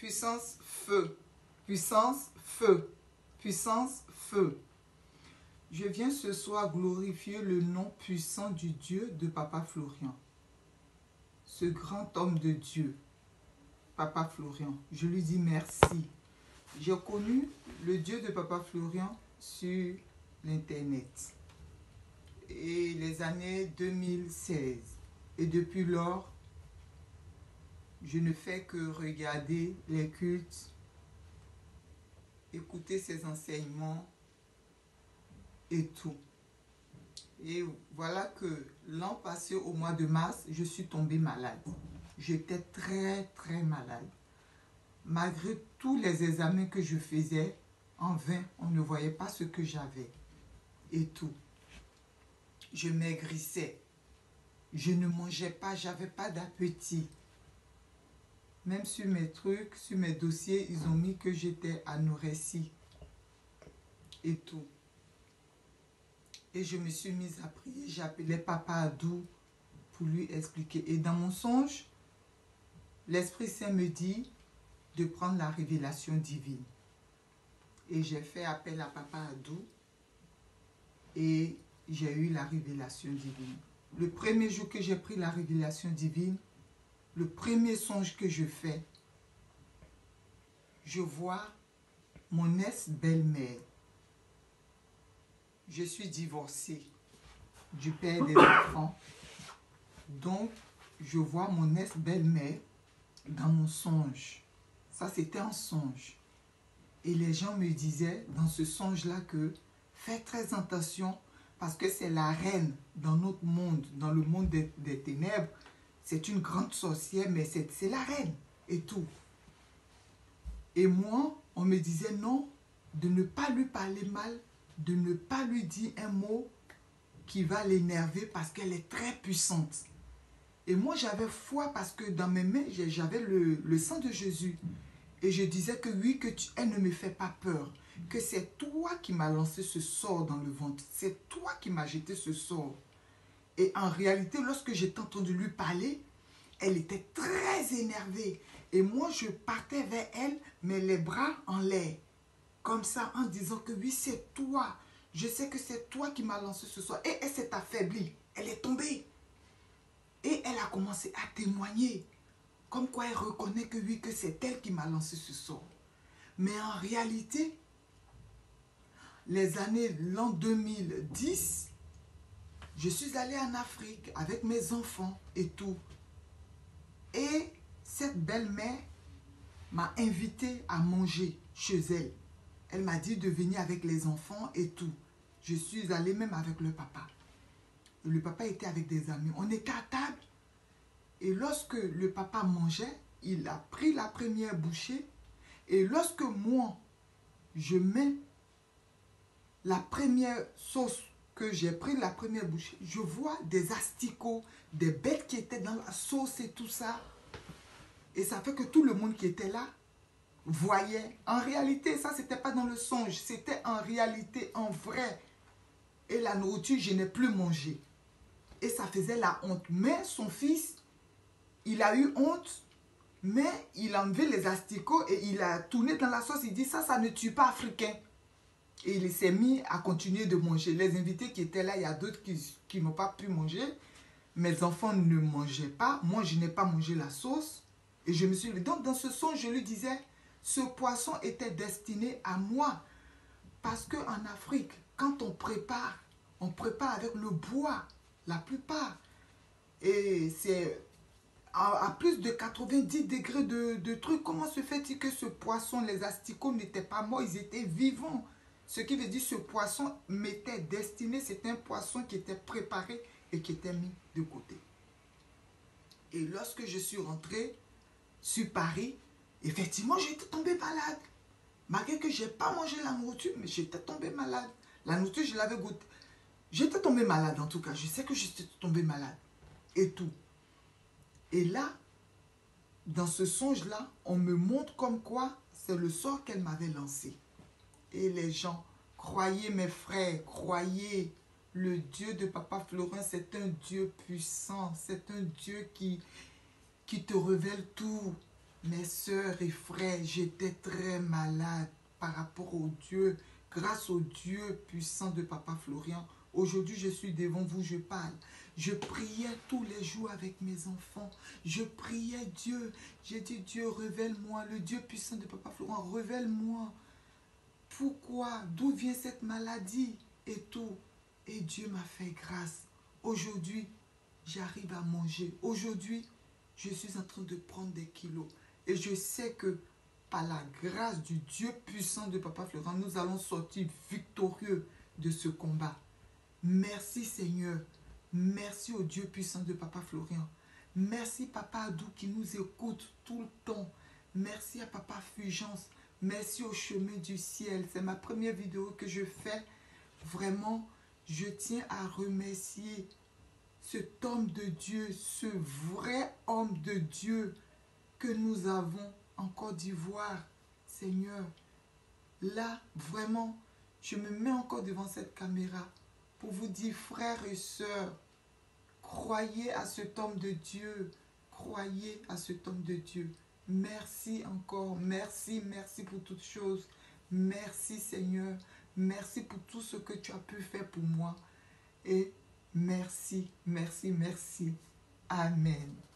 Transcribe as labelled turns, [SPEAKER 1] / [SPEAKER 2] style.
[SPEAKER 1] Puissance, feu. Puissance, feu. Puissance, feu. Je viens ce soir glorifier le nom puissant du Dieu de Papa Florian. Ce grand homme de Dieu, Papa Florian. Je lui dis merci. J'ai connu le Dieu de Papa Florian sur l'Internet. Et les années 2016. Et depuis lors, je ne fais que regarder les cultes, écouter ses enseignements et tout. Et voilà que l'an passé, au mois de mars, je suis tombée malade. J'étais très malade. Malgré tous les examens que je faisais, en vain, on ne voyait pas ce que j'avais et tout. Je maigrissais. Je ne mangeais pas, j'avais pas d'appétit. Même sur mes trucs, sur mes dossiers, ils ont mis que j'étais anorexique et tout. Et je me suis mise à prier. J'ai appelé Papa Adou pour lui expliquer. Et dans mon songe, l'Esprit Saint me dit de prendre la révélation divine. Et j'ai fait appel à Papa Adou et j'ai eu la révélation divine. Le premier jour que j'ai pris la révélation divine, le premier songe que je fais, je vois mon ex-belle-mère. Je suis divorcée du père des enfants. Donc, je vois mon ex-belle-mère dans mon songe. Ça, c'était un songe. Et les gens me disaient dans ce songe-là que fais très attention parce que c'est la reine dans notre monde, dans le monde des ténèbres. C'est une grande sorcière, mais c'est la reine et tout. Et moi, on me disait non, de ne pas lui parler mal, de ne pas lui dire un mot qui va l'énerver parce qu'elle est très puissante. Et moi, j'avais foi parce que dans mes mains, j'avais le sang de Jésus. Et je disais que oui, elle ne me fait pas peur. Que c'est toi qui m'as lancé ce sort dans le ventre. C'est toi qui m'as jeté ce sort. Et en réalité, lorsque j'ai entendu lui parler, elle était très énervée. Et moi, je partais vers elle, mais les bras en l'air. Comme ça, en disant que oui, c'est toi. Je sais que c'est toi qui m'as lancé ce sort. Et elle s'est affaiblie. Elle est tombée. Et elle a commencé à témoigner. Comme quoi elle reconnaît que oui, que c'est elle qui m'a lancé ce sort. Mais en réalité, l'an 2010, je suis allée en Afrique avec mes enfants et tout. Et cette belle-mère m'a invité à manger chez elle. Elle m'a dit de venir avec les enfants et tout. Je suis allée même avec le papa. Et le papa était avec des amis. On était à table. Et lorsque le papa mangeait, il a pris la première bouchée. Et lorsque moi, je mets la première sauce que j'ai pris, la première bouchée, je vois des asticots, des bêtes qui étaient dans la sauce et tout ça. Et ça fait que tout le monde qui était là voyait. En réalité, ça, c'était pas dans le songe. C'était en réalité, en vrai. Et la nourriture, je n'ai plus mangé. Et ça faisait la honte. Mais son fils, il a eu honte. Mais il a enlevé les asticots et il a tourné dans la sauce. Il dit, ça ne tue pas africain. Et il s'est mis à continuer de manger. Les invités qui étaient là, il y a d'autres qui n'ont pas pu manger. Mes enfants ne mangeaient pas. Moi, je n'ai pas mangé la sauce. Et je me suis dit, donc dans ce son, je lui disais, ce poisson était destiné à moi. Parce qu'en Afrique, quand on prépare avec le bois, la plupart. Et c'est à plus de 90 degrés de trucs. Comment se fait-il que ce poisson, les asticots n'étaient pas morts, ils étaient vivants? Ce qui veut dire que ce poisson m'était destiné, c'était un poisson qui était préparé et qui était mis de côté. Et lorsque je suis rentrée sur Paris, effectivement, j'étais tombée malade. Malgré que je n'ai pas mangé la nourriture, mais j'étais tombée malade. La nourriture, je l'avais goûtée. J'étais tombée malade en tout cas. Je sais que j'étais tombée malade. Et tout. Et là, dans ce songe-là, on me montre comme quoi c'est le sort qu'elle m'avait lancé. Et les gens, croyez mes frères, croyez, le Dieu de Papa Florian, c'est un Dieu puissant. C'est un Dieu qui te révèle tout. Mes sœurs et frères, j'étais très malade par rapport au Dieu. Grâce au Dieu puissant de Papa Florian, aujourd'hui je suis devant vous, je parle. Je priais tous les jours avec mes enfants. Je priais Dieu. J'ai dit, Dieu, révèle-moi. Le Dieu puissant de Papa Florian, révèle-moi. Pourquoi? D'où vient cette maladie? Et tout. Et Dieu m'a fait grâce. Aujourd'hui, j'arrive à manger. Aujourd'hui, je suis en train de prendre des kilos. Et je sais que par la grâce du Dieu puissant de Papa Florian, nous allons sortir victorieux de ce combat. Merci Seigneur. Merci au Dieu puissant de Papa Florian. Merci Papa Adou qui nous écoute tout le temps. Merci à Papa Fulgence. Merci au chemin du ciel. C'est ma première vidéo que je fais. Vraiment, je tiens à remercier cet homme de Dieu, ce vrai homme de Dieu que nous avons en Côte d'Ivoire. Seigneur, là, vraiment, je me mets encore devant cette caméra pour vous dire, frères et sœurs, croyez à cet homme de Dieu. Croyez à cet homme de Dieu. Merci encore. Merci, merci pour toutes choses. Merci Seigneur. Merci pour tout ce que tu as pu faire pour moi. Et merci, merci, merci. Amen.